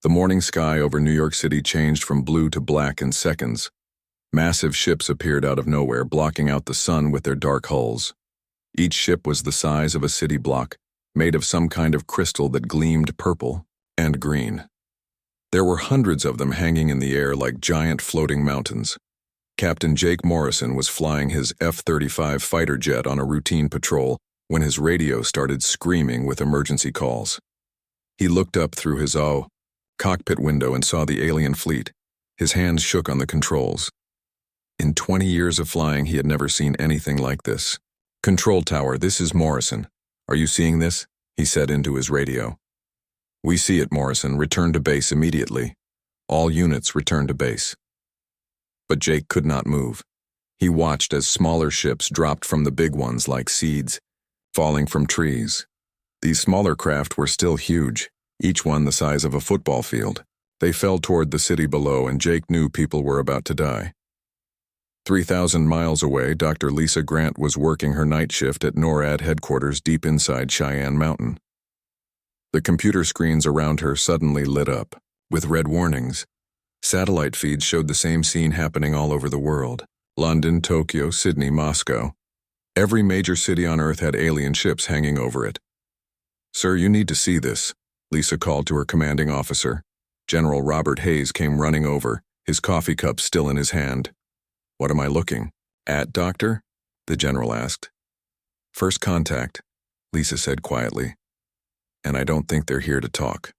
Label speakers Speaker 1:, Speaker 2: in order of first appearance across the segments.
Speaker 1: The morning sky over New York City changed from blue to black in seconds. Massive ships appeared out of nowhere, blocking out the sun with their dark hulls. Each ship was the size of a city block, made of some kind of crystal that gleamed purple and green. There were hundreds of them hanging in the air like giant floating mountains. Captain Jake Morrison was flying his F-35 fighter jet on a routine patrol when his radio started screaming with emergency calls. He looked up through his cockpit window and saw the alien fleet. His hands shook on the controls. In 20 years of flying, he had never seen anything like this. "Control tower, this is Morrison. Are you seeing this?" he said into his radio. "We see it, Morrison. Return to base immediately. All units return to base." But Jake could not move. He watched as smaller ships dropped from the big ones like seeds, falling from trees. These smaller craft were still huge, each one the size of a football field. They fell toward the city below, and Jake knew people were about to die. 3,000 miles away, Dr. Lisa Grant was working her night shift at NORAD headquarters deep inside Cheyenne Mountain. The computer screens around her suddenly lit up, with red warnings. Satellite feeds showed the same scene happening all over the world. London, Tokyo, Sydney, Moscow. Every major city on Earth had alien ships hanging over it. "Sir, you need to see this," Lisa called to her commanding officer. General Robert Hayes came running over, his coffee cup still in his hand. "What am I looking at, Doctor?" the general asked. "First contact," Lisa said quietly. "And I don't think they're here to talk."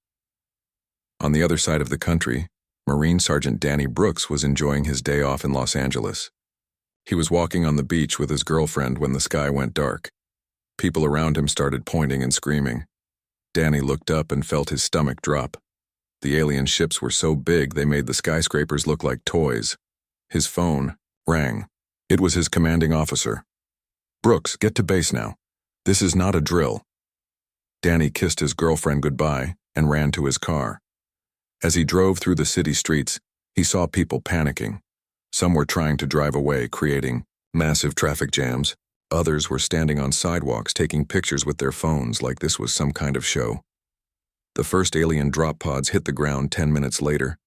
Speaker 1: On the other side of the country, Marine Sergeant Danny Brooks was enjoying his day off in Los Angeles. He was walking on the beach with his girlfriend when the sky went dark. People around him started pointing and screaming. Danny looked up and felt his stomach drop. The alien ships were so big they made the skyscrapers look like toys. His phone rang. It was his commanding officer. "Brooks, get to base now. This is not a drill." Danny kissed his girlfriend goodbye and ran to his car. As he drove through the city streets, he saw people panicking. Some were trying to drive away, creating massive traffic jams. Others were standing on sidewalks taking pictures with their phones like this was some kind of show. The first alien drop pods hit the ground 10 minutes later.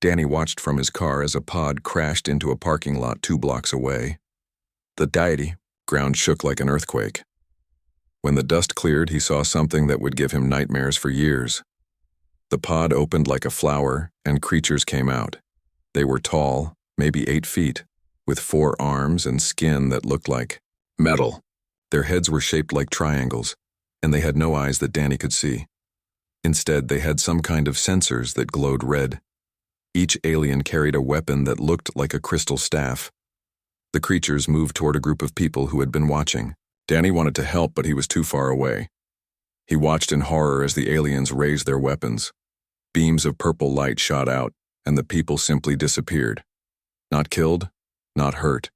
Speaker 1: Danny watched from his car as a pod crashed into a parking lot 2 blocks away. The ground shook like an earthquake. When the dust cleared, he saw something that would give him nightmares for years. The pod opened like a flower, and creatures came out. They were tall, maybe 8 feet, with 4 arms and skin that looked like metal. Their heads were shaped like triangles, and they had no eyes that Danny could see. Instead, they had some kind of sensors that glowed red. Each alien carried a weapon that looked like a crystal staff. The creatures moved toward a group of people who had been watching. Danny wanted to help, but he was too far away. He watched in horror as the aliens raised their weapons. Beams of purple light shot out, and the people simply disappeared. Not killed, not hurt.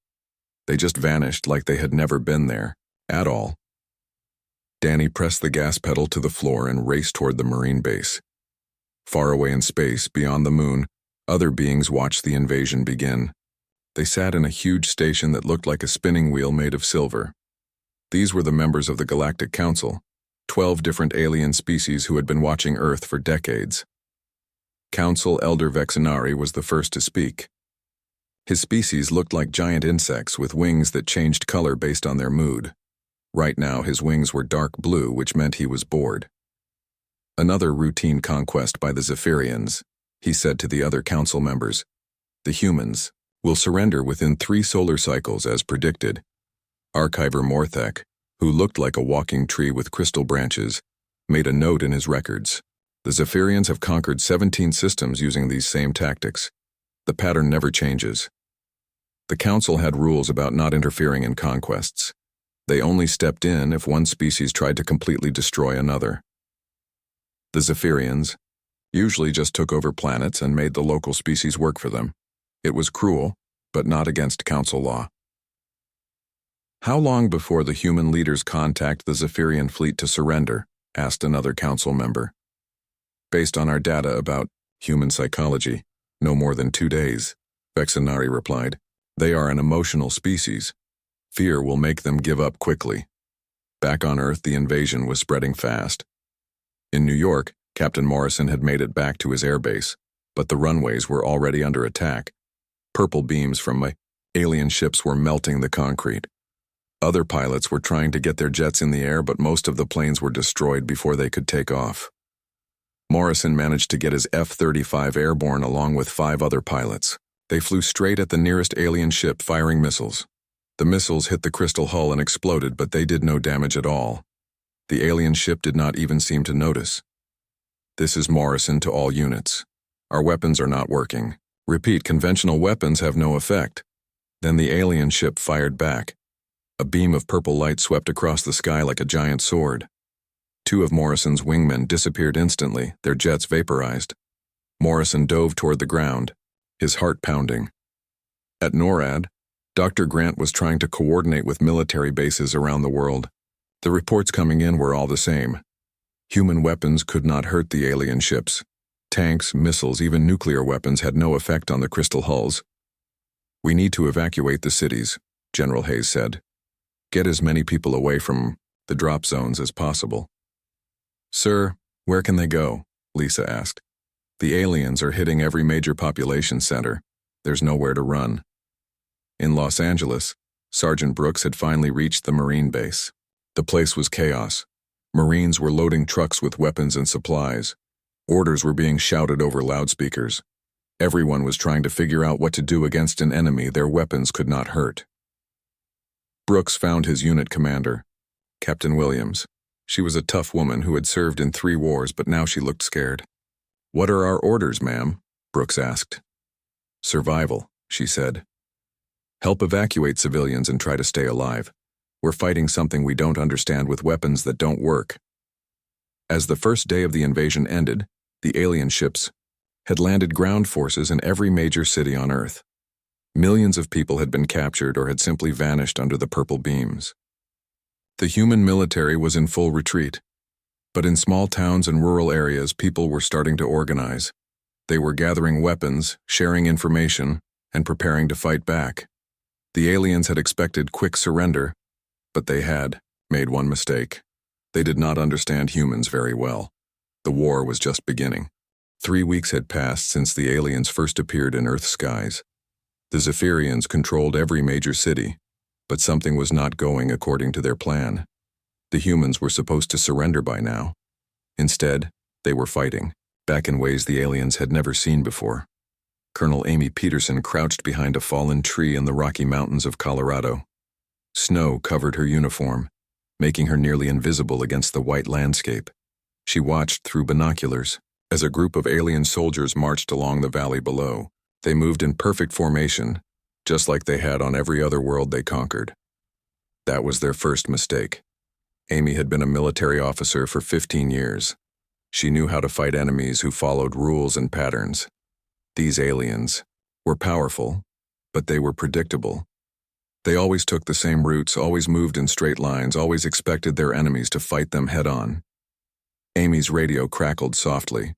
Speaker 1: They just vanished like they had never been there, at all. Danny pressed the gas pedal to the floor and raced toward the Marine base. Far away in space, beyond the moon, other beings watched the invasion begin. They sat in a huge station that looked like a spinning wheel made of silver. These were the members of the Galactic Council, 12 different alien species who had been watching Earth for decades. Council Elder Vexenari was the first to speak. His species looked like giant insects with wings that changed color based on their mood. Right now, his wings were dark blue, which meant he was bored. "Another routine conquest by the Zephyrians," he said to the other council members. "The humans will surrender within 3 solar cycles as predicted." Archiver Morthek, who looked like a walking tree with crystal branches, made a note in his records. "The Zephyrians have conquered 17 systems using these same tactics. The pattern never changes." The council had rules about not interfering in conquests. They only stepped in if one species tried to completely destroy another. The Zephyrians usually just took over planets and made the local species work for them. It was cruel, but not against council law. "How long before the human leaders contact the Zephyrian fleet to surrender?" asked another council member. "Based on our data about human psychology, no more than 2 days, Vexenari replied. "They are an emotional species. Fear will make them give up quickly." Back on Earth, the invasion was spreading fast. In New York, Captain Morrison had made it back to his airbase, but the runways were already under attack. Purple beams from alien ships were melting the concrete. Other pilots were trying to get their jets in the air, but most of the planes were destroyed before they could take off. Morrison managed to get his F-35 airborne along with 5 other pilots. They flew straight at the nearest alien ship, firing missiles. The missiles hit the crystal hull and exploded, but they did no damage at all. The alien ship did not even seem to notice. "This is Morrison to all units. Our weapons are not working. Repeat, conventional weapons have no effect." Then the alien ship fired back. A beam of purple light swept across the sky like a giant sword. 2 of Morrison's wingmen disappeared instantly, their jets vaporized. Morrison dove toward the ground, his heart pounding. At NORAD, Dr. Grant was trying to coordinate with military bases around the world. The reports coming in were all the same. Human weapons could not hurt the alien ships. Tanks, missiles, even nuclear weapons had no effect on the crystal hulls. "We need to evacuate the cities," General Hayes said. "Get as many people away from the drop zones as possible." "Sir, where can they go?" Lisa asked. "The aliens are hitting every major population center. There's nowhere to run." In Los Angeles, Sergeant Brooks had finally reached the Marine base. The place was chaos. Marines were loading trucks with weapons and supplies. Orders were being shouted over loudspeakers. Everyone was trying to figure out what to do against an enemy their weapons could not hurt. Brooks found his unit commander, Captain Williams. She was a tough woman who had served in 3 wars, but now she looked scared. "What are our orders, ma'am?" Brooks asked. "Survival," she said. "Help evacuate civilians and try to stay alive. We're fighting something we don't understand with weapons that don't work." As the first day of the invasion ended, the alien ships had landed ground forces in every major city on Earth. Millions of people had been captured or had simply vanished under the purple beams. The human military was in full retreat, but in small towns and rural areas, people were starting to organize. They were gathering weapons, sharing information, and preparing to fight back. The aliens had expected quick surrender, but they had made one mistake. They did not understand humans very well. The war was just beginning. 3 weeks had passed since the aliens first appeared in Earth's skies. The Zephyrians controlled every major city, but something was not going according to their plan. The humans were supposed to surrender by now. Instead, they were fighting, back in ways the aliens had never seen before. Colonel Amy Peterson crouched behind a fallen tree in the Rocky Mountains of Colorado. Snow covered her uniform, making her nearly invisible against the white landscape. She watched through binoculars as a group of alien soldiers marched along the valley below. They moved in perfect formation, just like they had on every other world they conquered. That was their first mistake. Amy had been a military officer for 15 years. She knew how to fight enemies who followed rules and patterns. These aliens were powerful, but they were predictable. They always took the same routes, always moved in straight lines, always expected their enemies to fight them head-on. Amy's radio crackled softly.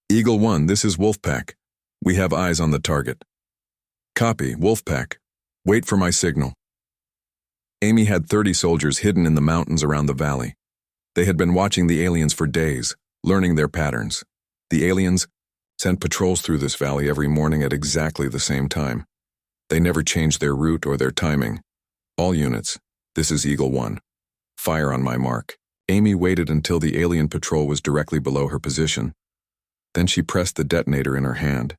Speaker 1: "Eagle 1, this is Wolfpack. We have eyes on the target." "Copy, Wolfpack. Wait for my signal." Amy had 30 soldiers hidden in the mountains around the valley. They had been watching the aliens for days, learning their patterns. The aliens sent patrols through this valley every morning at exactly the same time. They never changed their route or their timing. "All units, this is Eagle 1. Fire on my mark." Amy waited until the alien patrol was directly below her position. Then she pressed the detonator in her hand.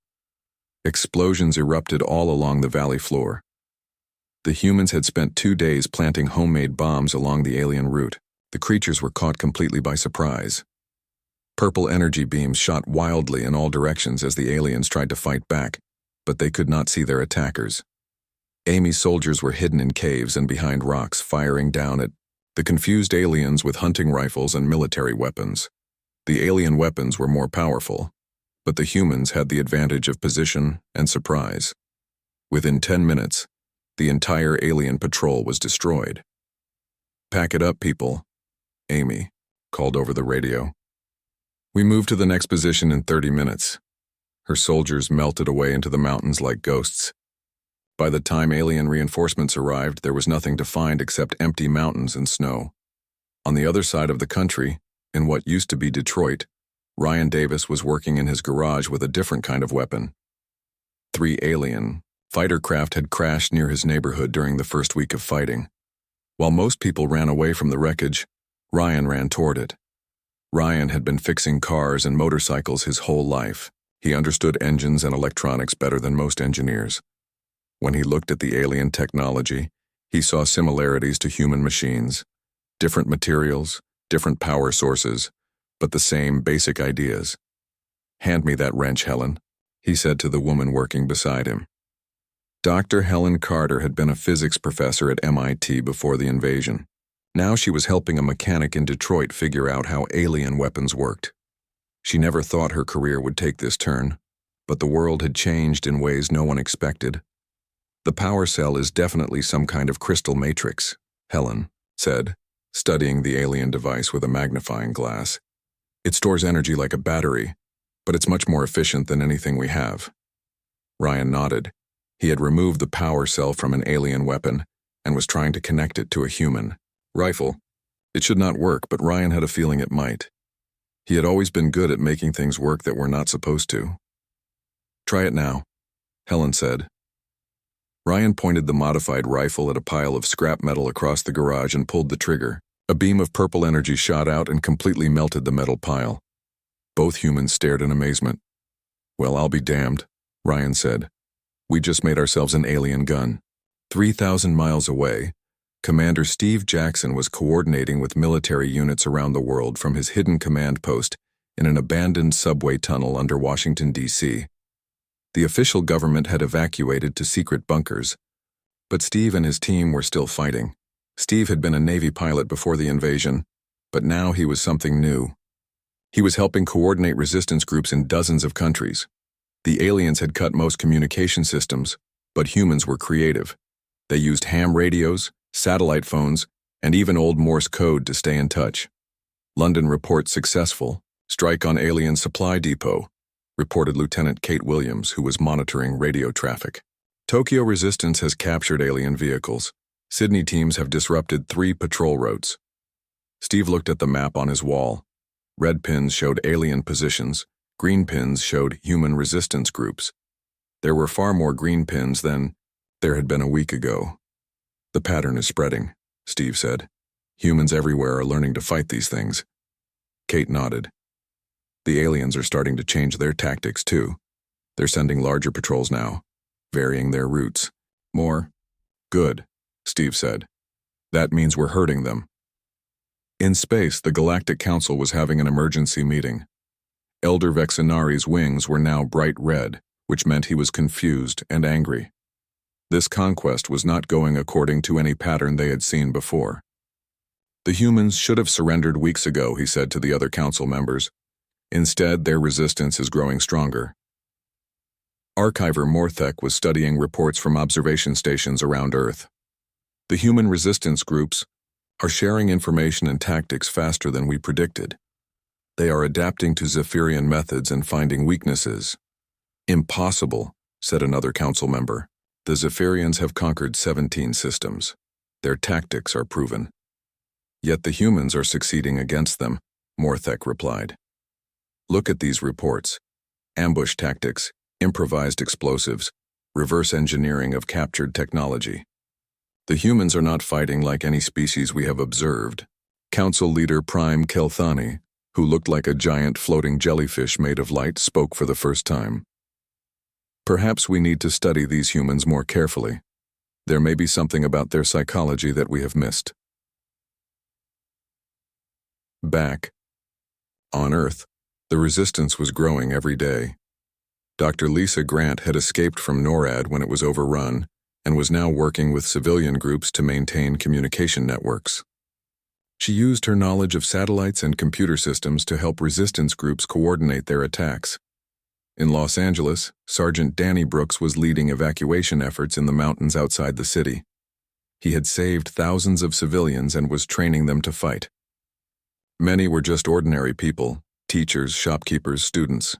Speaker 1: Explosions erupted all along the valley floor. The humans had spent 2 days planting homemade bombs along the alien route. The creatures were caught completely by surprise. Purple energy beams shot wildly in all directions as the aliens tried to fight back, but they could not see their attackers. Amy's soldiers were hidden in caves and behind rocks, firing down at the confused aliens with hunting rifles and military weapons. The alien weapons were more powerful, but the humans had the advantage of position and surprise. Within 10 minutes, the entire alien patrol was destroyed. "Pack it up, people," Amy called over the radio. "We moved to the next position in 30 minutes. Her soldiers melted away into the mountains like ghosts. By the time alien reinforcements arrived, there was nothing to find except empty mountains and snow. On the other side of the country, in what used to be Detroit, Ryan Davis was working in his garage with a different kind of weapon. 3 alien fighter craft had crashed near his neighborhood during the first week of fighting. While most people ran away from the wreckage, Ryan ran toward it. Ryan had been fixing cars and motorcycles his whole life. He understood engines and electronics better than most engineers. When he looked at the alien technology, he saw similarities to human machines. Different materials, different power sources, but the same basic ideas. "Hand me that wrench, Helen," he said to the woman working beside him. Dr. Helen Carter had been a physics professor at MIT before the invasion. Now she was helping a mechanic in Detroit figure out how alien weapons worked. She never thought her career would take this turn, but the world had changed in ways no one expected. "The power cell is definitely some kind of crystal matrix," Helen said, studying the alien device with a magnifying glass. "It stores energy like a battery, but it's much more efficient than anything we have." Ryan nodded. He had removed the power cell from an alien weapon and was trying to connect it to a human rifle. It should not work, but Ryan had a feeling it might. He had always been good at making things work that were not supposed to. "Try it now," Helen said. Ryan pointed the modified rifle at a pile of scrap metal across the garage and pulled the trigger. A beam of purple energy shot out and completely melted the metal pile. Both humans stared in amazement. "Well, I'll be damned," Ryan said. "We just made ourselves an alien gun." 3,000 miles away, Commander Steve Jackson was coordinating with military units around the world from his hidden command post in an abandoned subway tunnel under Washington, D.C. The official government had evacuated to secret bunkers, but Steve and his team were still fighting. Steve had been a Navy pilot before the invasion, but now he was something new. He was helping coordinate resistance groups in dozens of countries. The aliens had cut most communication systems, but humans were creative. They used ham radios, satellite phones, and even old Morse code to stay in touch. "London report successful. Strike on alien supply depot," reported Lieutenant Kate Williams, who was monitoring radio traffic. "Tokyo resistance has captured alien vehicles. Sydney teams have disrupted 3 patrol routes." Steve looked at the map on his wall. Red pins showed alien positions. Green pins showed human resistance groups. There were far more green pins than there had been a week ago. "The pattern is spreading," Steve said. "Humans everywhere are learning to fight these things." Kate nodded. "The aliens are starting to change their tactics too. They're sending larger patrols now, varying their routes. More. Good," Steve said. "That means we're hurting them." In space, the Galactic Council was having an emergency meeting. Elder Vexinari's wings were now bright red, which meant he was confused and angry. This conquest was not going according to any pattern they had seen before. "The humans should have surrendered weeks ago," he said to the other council members. "Instead, their resistance is growing stronger." Archiver Morthek was studying reports from observation stations around Earth. "The human resistance groups are sharing information and tactics faster than we predicted. They are adapting to Zephyrian methods and finding weaknesses." "Impossible," said another council member. "The Zephyrians have conquered 17 systems. Their tactics are proven." "Yet the humans are succeeding against them," Morthek replied. "Look at these reports. Ambush tactics, improvised explosives, reverse engineering of captured technology. The humans are not fighting like any species we have observed." Council leader Prime Kelthani, who looked like a giant floating jellyfish made of light, spoke for the first time. "Perhaps we need to study these humans more carefully. There may be something about their psychology that we have missed." Back on Earth, the resistance was growing every day. Dr. Lisa Grant had escaped from NORAD when it was overrun and was now working with civilian groups to maintain communication networks. She used her knowledge of satellites and computer systems to help resistance groups coordinate their attacks. In Los Angeles, Sergeant Danny Brooks was leading evacuation efforts in the mountains outside the city. He had saved thousands of civilians and was training them to fight. Many were just ordinary people, teachers, shopkeepers, students.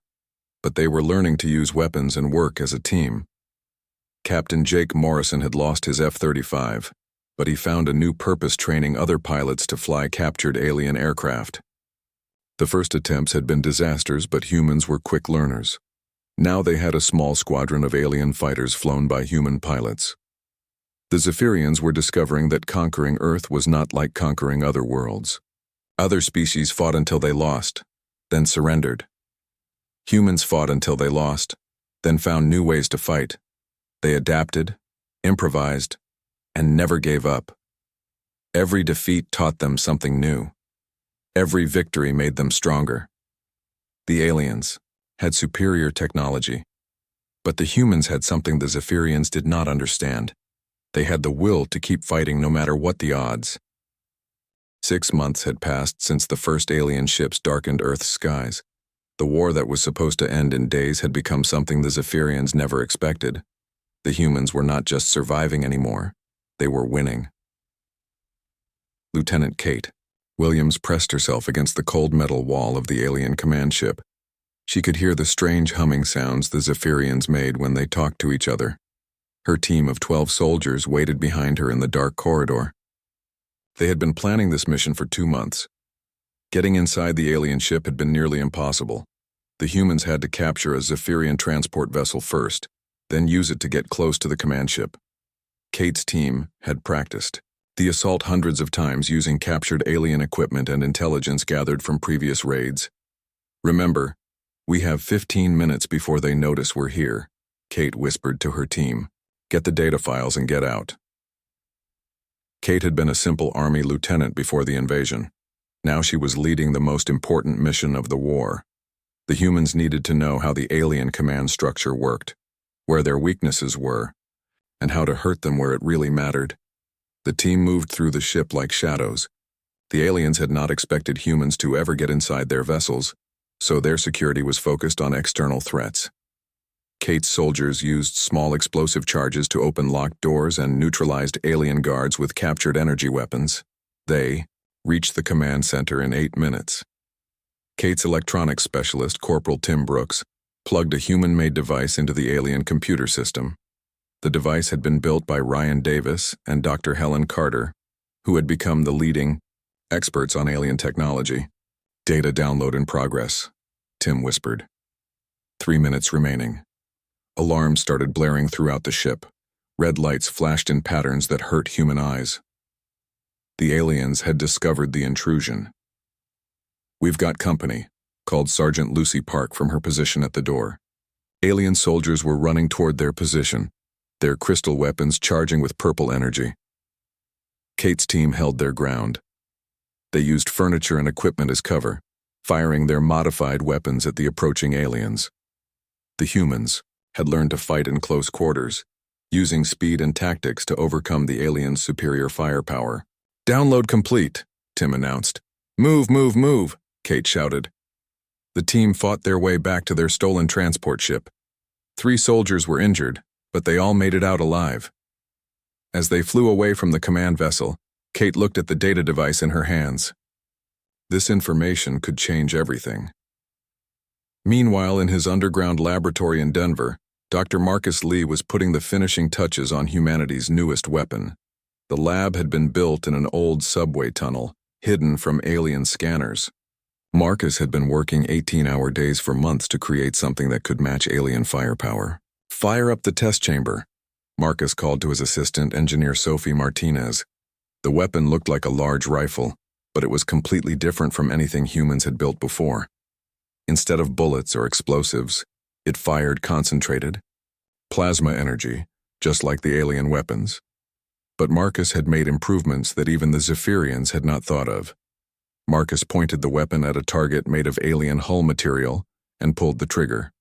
Speaker 1: But they were learning to use weapons and work as a team. Captain Jake Morrison had lost his F-35, but he found a new purpose training other pilots to fly captured alien aircraft. The first attempts had been disasters, but humans were quick learners. Now they had a small squadron of alien fighters flown by human pilots. The Zephyrians were discovering that conquering Earth was not like conquering other worlds. Other species fought until they lost, then surrendered. Humans fought until they lost, then found new ways to fight. They adapted, improvised, and never gave up. Every defeat taught them something new. Every victory made them stronger. The aliens had superior technology, but the humans had something the Zephyrians did not understand. They had the will to keep fighting no matter what the odds. 6 months had passed since the first alien ships darkened Earth's skies. The war that was supposed to end in days had become something the Zephyrians never expected. The humans were not just surviving anymore, they were winning. Lieutenant Kate Williams pressed herself against the cold metal wall of the alien command ship. She could hear the strange humming sounds the Zephyrians made when they talked to each other. Her team of 12 soldiers waited behind her in the dark corridor. They had been planning this mission for 2 months. Getting inside the alien ship had been nearly impossible. The humans had to capture a Zephyrian transport vessel first, then use it to get close to the command ship. Kate's team had practiced the assault hundreds of times using captured alien equipment and intelligence gathered from previous raids. "Remember, we have 15 minutes before they notice we're here," Kate whispered to her team. "Get the data files and get out." Kate had been a simple army lieutenant before the invasion. Now she was leading the most important mission of the war. The humans needed to know how the alien command structure worked, where their weaknesses were, and how to hurt them where it really mattered. The team moved through the ship like shadows. The aliens had not expected humans to ever get inside their vessels, so their security was focused on external threats. Kate's soldiers used small explosive charges to open locked doors and neutralized alien guards with captured energy weapons. They reached the command center in 8 minutes. Kate's electronics specialist, Corporal Tim Brooks, plugged a human-made device into the alien computer system. The device had been built by Ryan Davis and Dr. Helen Carter, who had become the leading experts on alien technology. "Data download in progress," Tim whispered. 3 minutes remaining. Alarms started blaring throughout the ship. Red lights flashed in patterns that hurt human eyes. The aliens had discovered the intrusion. "We've got company," called Sergeant Lucy Park from her position at the door. Alien soldiers were running toward their position, their crystal weapons charging with purple energy. Kate's team held their ground. They used furniture and equipment as cover, firing their modified weapons at the approaching aliens. The humans had learned to fight in close quarters, using speed and tactics to overcome the aliens' superior firepower. "Download complete," Tim announced. "Move, move, move," Kate shouted. The team fought their way back to their stolen transport ship. 3 soldiers were injured, but they all made it out alive. As they flew away from the command vessel, Kate looked at the data device in her hands. This information could change everything. Meanwhile, in his underground laboratory in Denver, Dr. Marcus Lee was putting the finishing touches on humanity's newest weapon. The lab had been built in an old subway tunnel, hidden from alien scanners. Marcus had been working 18-hour days for months to create something that could match alien firepower. "Fire up the test chamber," Marcus called to his assistant, engineer Sophie Martinez. The weapon looked like a large rifle, but it was completely different from anything humans had built before. Instead of bullets or explosives, it fired concentrated plasma energy, just like the alien weapons. But Marcus had made improvements that even the Zephyrians had not thought of. Marcus pointed the weapon at a target made of alien hull material and pulled the trigger.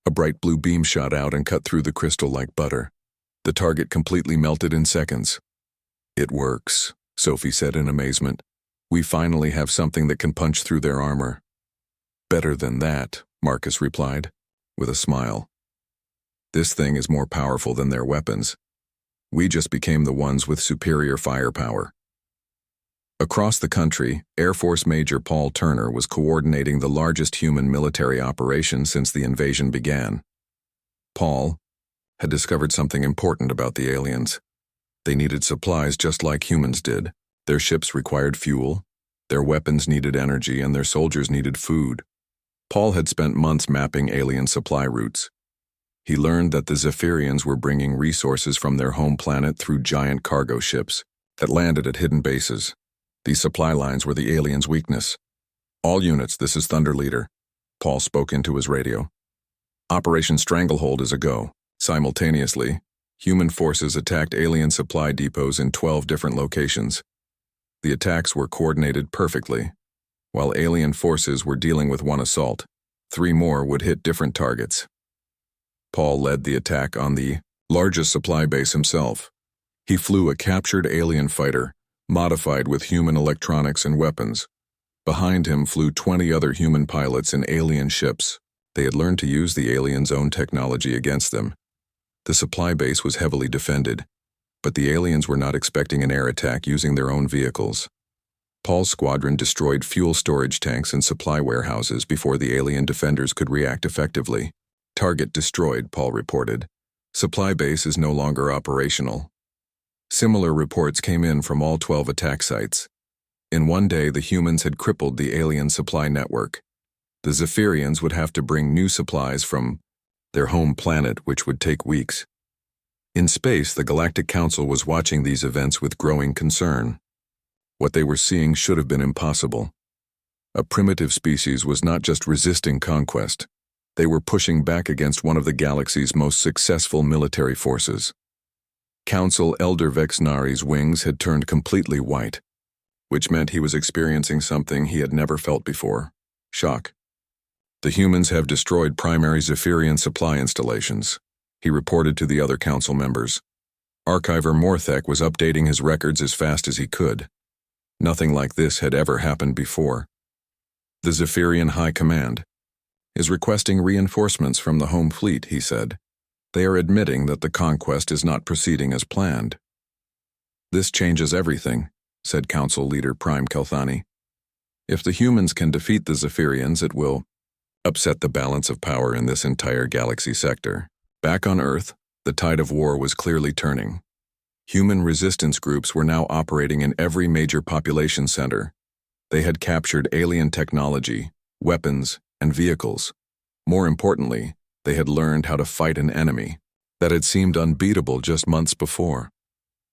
Speaker 1: A bright blue beam shot out and cut through the crystal like butter. The target completely melted in seconds. "It works," Sophie said in amazement. "We finally have something that can punch through their armor." "Better than that," Marcus replied, with a smile. "This thing is more powerful than their weapons. We just became the ones with superior firepower." Across the country, Air Force Major Paul Turner was coordinating the largest human military operation since the invasion began. Paul had discovered something important about the aliens. They needed supplies just like humans did. Their ships required fuel, Their weapons needed energy and their soldiers needed food. Paul had spent months mapping alien supply routes. He learned that the Zephyrians were bringing resources from their home planet through giant cargo ships that landed at hidden bases. These supply lines were the aliens' weakness. "All units, this is Thunder Leader," Paul spoke into his radio. "Operation Stranglehold is a go." Simultaneously, human forces attacked alien supply depots in 12 different locations. The attacks were coordinated perfectly. While alien forces were dealing with one assault, 3 more would hit different targets. Paul led the attack on the largest supply base himself. He flew a captured alien fighter, modified with human electronics and weapons. Behind him flew 20 other human pilots in alien ships. They had learned to use the aliens' own technology against them. The supply base was heavily defended, but the aliens were not expecting an air attack using their own vehicles. Paul's squadron destroyed fuel storage tanks and supply warehouses before the alien defenders could react effectively. "Target destroyed," Paul reported. "Supply base is no longer operational." Similar reports came in from all 12 attack sites. In one day, the humans had crippled the alien supply network. The Zephyrians would have to bring new supplies from their home planet, which would take weeks. In space, the Galactic Council was watching these events with growing concern. What they were seeing should have been impossible. A primitive species was not just resisting conquest. They were pushing back against one of the galaxy's most successful military forces. Council Elder Vexnari's wings had turned completely white, which meant he was experiencing something he had never felt before: shock. "The humans have destroyed primary Zephyrian supply installations," he reported to the other council members. Archiver Morthek was updating his records as fast as he could. Nothing like this had ever happened before. "The Zephyrian High Command is requesting reinforcements from the home fleet," he said. "They are admitting that the conquest is not proceeding as planned." "This changes everything," said Council Leader Prime Kelthani. "If the humans can defeat the Zephyrians, it will upset the balance of power in this entire galaxy sector." Back on Earth, the tide of war was clearly turning. Human resistance groups were now operating in every major population center. They had captured alien technology, weapons, and vehicles. More importantly, they had learned how to fight an enemy that had seemed unbeatable just months before.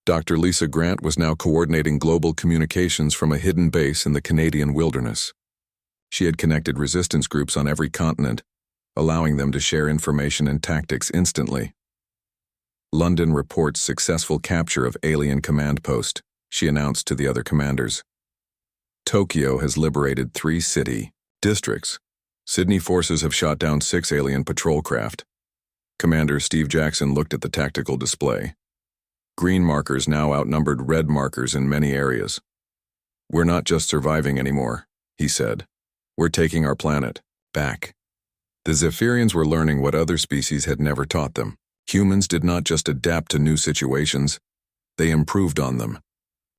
Speaker 1: Dr. Lisa Grant was now coordinating global communications from a hidden base in the Canadian wilderness. She had connected resistance groups on every continent, allowing them to share information and tactics instantly. "London reports successful capture of alien command post," she announced to the other commanders. "Tokyo has liberated 3 city districts. Sydney forces have shot down 6 alien patrol craft." Commander Steve Jackson looked at the tactical display. Green markers now outnumbered red markers in many areas. "We're not just surviving anymore," he said. "We're taking our planet back." The Zephyrians were learning what other species had never taught them. Humans did not just adapt to new situations, they improved on them.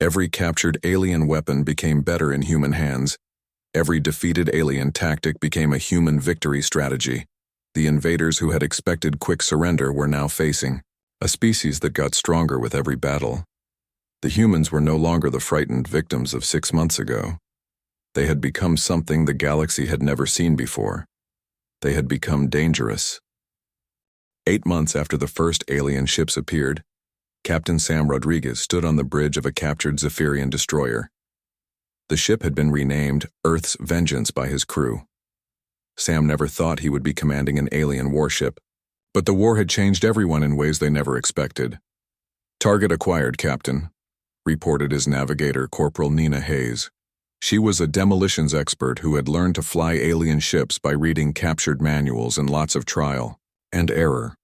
Speaker 1: Every captured alien weapon became better in human hands. Every defeated alien tactic became a human victory strategy. The invaders who had expected quick surrender were now facing a species that got stronger with every battle. The humans were no longer the frightened victims of 6 months ago. They had become something the galaxy had never seen before. They had become dangerous. 8 months after the first alien ships appeared, Captain Sam Rodriguez stood on the bridge of a captured Zephyrian destroyer. The ship had been renamed Earth's Vengeance by his crew. Sam never thought he would be commanding an alien warship, but the war had changed everyone in ways they never expected. "Target acquired, Captain," reported his navigator, Corporal Nina Hayes. She was a demolitions expert who had learned to fly alien ships by reading captured manuals and lots of trial and error.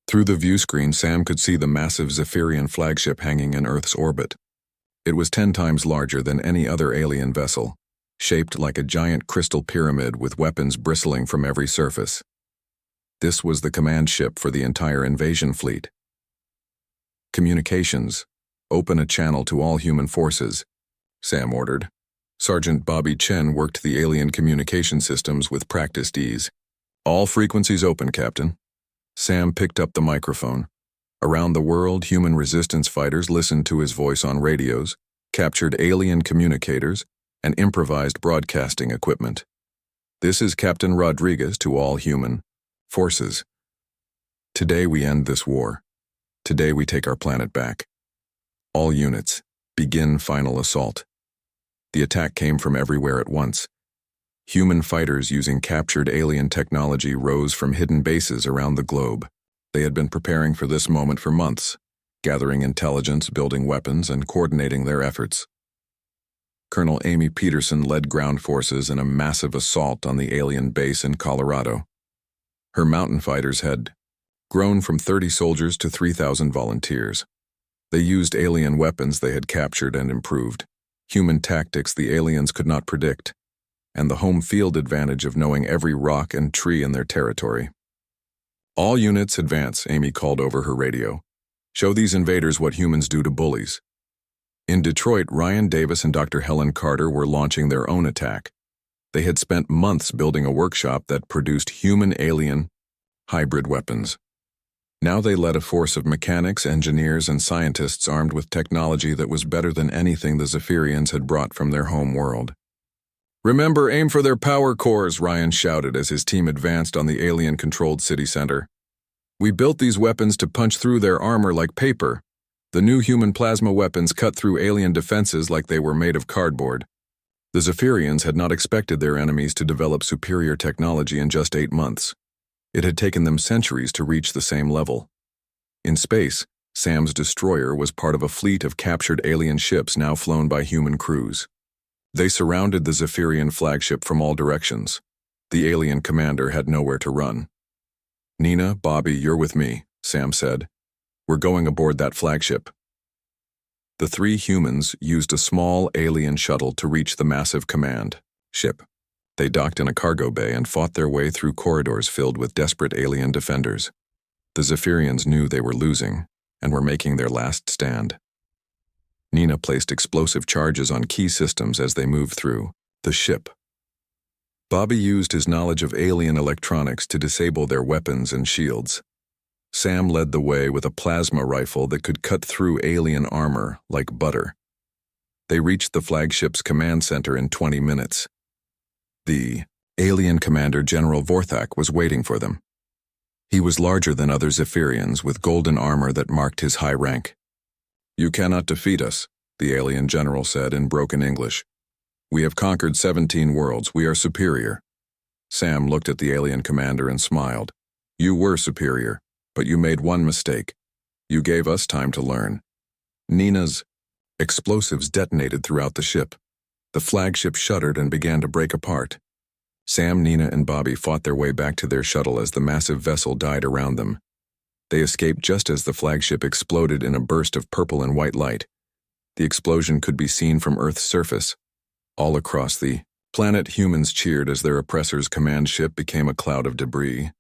Speaker 1: Through the view screen, Sam could see the massive Zephyrian flagship hanging in Earth's orbit. It was 10 times larger than any other alien vessel, shaped like a giant crystal pyramid with weapons bristling from every surface. This was the command ship for the entire invasion fleet. "Communications. Open a channel to all human forces," Sam ordered. Sergeant Bobby Chen worked the alien communication systems with practiced ease. "All frequencies open, Captain." Sam picked up the microphone. Around the world, human resistance fighters listened to his voice on radios, captured alien communicators, and improvised broadcasting equipment. This is Captain Rodriguez to all human forces. Today we end this war. Today we take our planet back. All units, begin final assault. The attack came from everywhere at once. Human fighters using captured alien technology rose from hidden bases around the globe. They had been preparing for this moment for months, gathering intelligence, building weapons, and coordinating their efforts. Colonel Amy Peterson led ground forces in a massive assault on the alien base in Colorado. Her mountain fighters had grown from 30 soldiers to 3,000 volunteers. They used alien weapons they had captured and improved, human tactics the aliens could not predict, and the home field advantage of knowing every rock and tree in their territory. All units advance, Amy called over her radio. Show these invaders what humans do to bullies. In Detroit, Ryan Davis and Dr. Helen Carter were launching their own attack. They had spent months building a workshop that produced human-alien hybrid weapons. Now they led a force of mechanics, engineers, and scientists armed with technology that was better than anything the Zephyrians had brought from their home world. "Remember, aim for their power cores," Ryan shouted as his team advanced on the alien-controlled city center. "We built these weapons to punch through their armor like paper. The new human plasma weapons cut through alien defenses like they were made of cardboard." The Zephyrians had not expected their enemies to develop superior technology in just 8 months. It had taken them centuries to reach the same level. In space, Sam's destroyer was part of a fleet of captured alien ships now flown by human crews. They surrounded the Zephyrian flagship from all directions. The alien commander had nowhere to run. "Nina, Bobby, you're with me," Sam said. "We're going aboard that flagship." The 3 humans used a small alien shuttle to reach the massive command ship. They docked in a cargo bay and fought their way through corridors filled with desperate alien defenders. The Zephyrians knew they were losing and were making their last stand. Nina placed explosive charges on key systems as they moved through the ship. Bobby used his knowledge of alien electronics to disable their weapons and shields. Sam led the way with a plasma rifle that could cut through alien armor like butter. They reached the flagship's command center in 20 minutes. The alien commander, General Vorthak, was waiting for them. He was larger than other Zephyrians with golden armor that marked his high rank. "You cannot defeat us," the alien general said in broken English. "We have conquered 17 worlds. We are superior." Sam looked at the alien commander and smiled. "You were superior, but you made one mistake. You gave us time to learn." Nina's explosives detonated throughout the ship. The flagship shuddered and began to break apart. Sam, Nina, and Bobby fought their way back to their shuttle as the massive vessel died around them. They escaped just as the flagship exploded in a burst of purple and white light. The explosion could be seen from Earth's surface. All across the planet, humans cheered as their oppressor's command ship became a cloud of debris.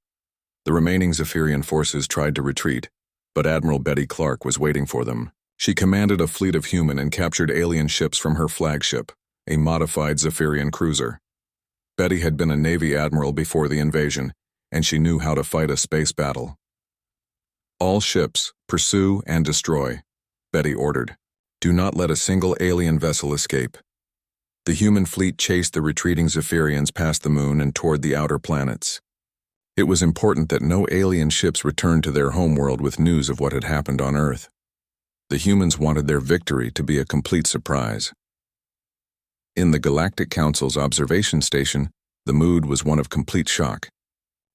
Speaker 1: The remaining Zephyrian forces tried to retreat, but Admiral Betty Clark was waiting for them. She commanded a fleet of human and captured alien ships from her flagship, a modified Zephyrian cruiser. Betty had been a Navy admiral before the invasion, and she knew how to fight a space battle. "All ships, pursue and destroy," Betty ordered. "Do not let a single alien vessel escape." The human fleet chased the retreating Zephyrians past the moon and toward the outer planets. It was important that no alien ships returned to their homeworld with news of what had happened on Earth. The humans wanted their victory to be a complete surprise. In the Galactic Council's observation station, the mood was one of complete shock.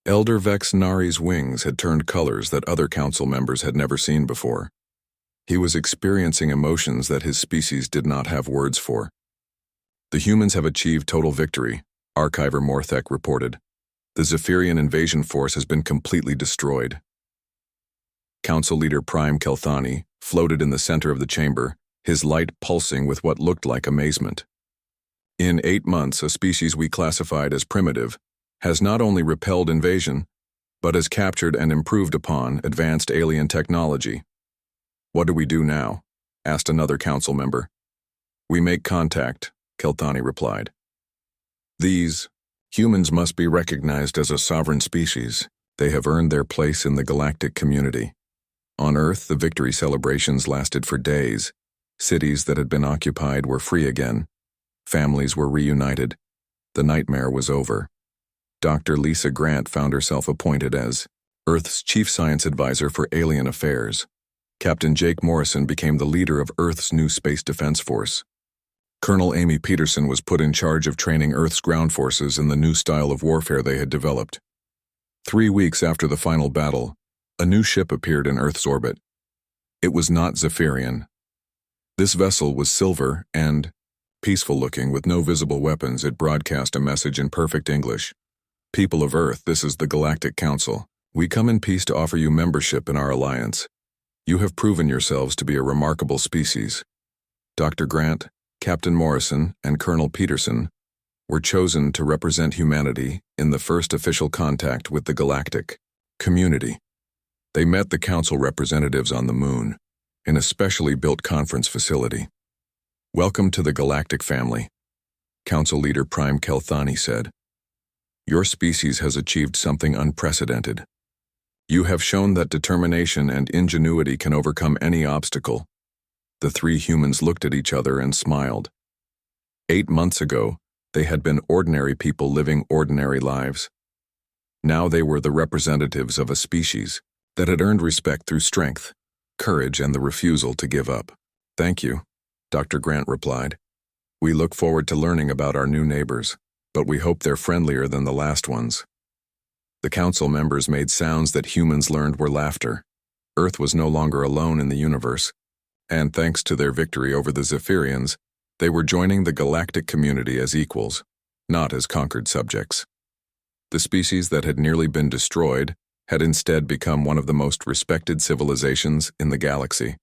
Speaker 1: Elder Vex Nari's wings had turned colors that other council members had never seen before. He was experiencing emotions that his species did not have words for. "The humans have achieved total victory," Archiver Morthek reported. "The Zephyrian invasion force has been completely destroyed." Council Leader Prime Kelthani floated in the center of the chamber, his light pulsing with what looked like amazement. "In 8 months, a species we classified as primitive has not only repelled invasion, but has captured and improved upon advanced alien technology." "What do we do now?" asked another council member. "We make contact," Kelthani replied. "These humans must be recognized as a sovereign species. They have earned their place in the galactic community." On Earth, the victory celebrations lasted for days. Cities that had been occupied were free again. Families were reunited. The nightmare was over. Dr. Lisa Grant found herself appointed as Earth's Chief Science Advisor for Alien Affairs. Captain Jake Morrison became the leader of Earth's new Space Defense Force. Colonel Amy Peterson was put in charge of training Earth's ground forces in the new style of warfare they had developed. 3 weeks after the final battle, a new ship appeared in Earth's orbit. It was not Zephyrian. This vessel was silver and peaceful-looking with no visible weapons. It broadcast a message in perfect English. People of Earth, this is the Galactic Council. We come in peace to offer you membership in our alliance. You have proven yourselves to be a remarkable species. Dr. Grant, Captain Morrison, and Colonel Peterson were chosen to represent humanity in the first official contact with the galactic community. They met the council representatives on the moon, in a specially built conference facility. Welcome to the galactic family, Council Leader Prime Kelthani said. Your species has achieved something unprecedented. You have shown that determination and ingenuity can overcome any obstacle. The three humans looked at each other and smiled. 8 months ago, they had been ordinary people living ordinary lives. Now they were the representatives of a species that had earned respect through strength, courage, and the refusal to give up. Thank you, Dr. Grant replied. We look forward to learning about our new neighbors, but we hope they're friendlier than the last ones. The council members made sounds that humans learned were laughter. Earth was no longer alone in the universe, and thanks to their victory over the Zephyrians, they were joining the galactic community as equals, not as conquered subjects. The species that had nearly been destroyed had instead become one of the most respected civilizations in the galaxy.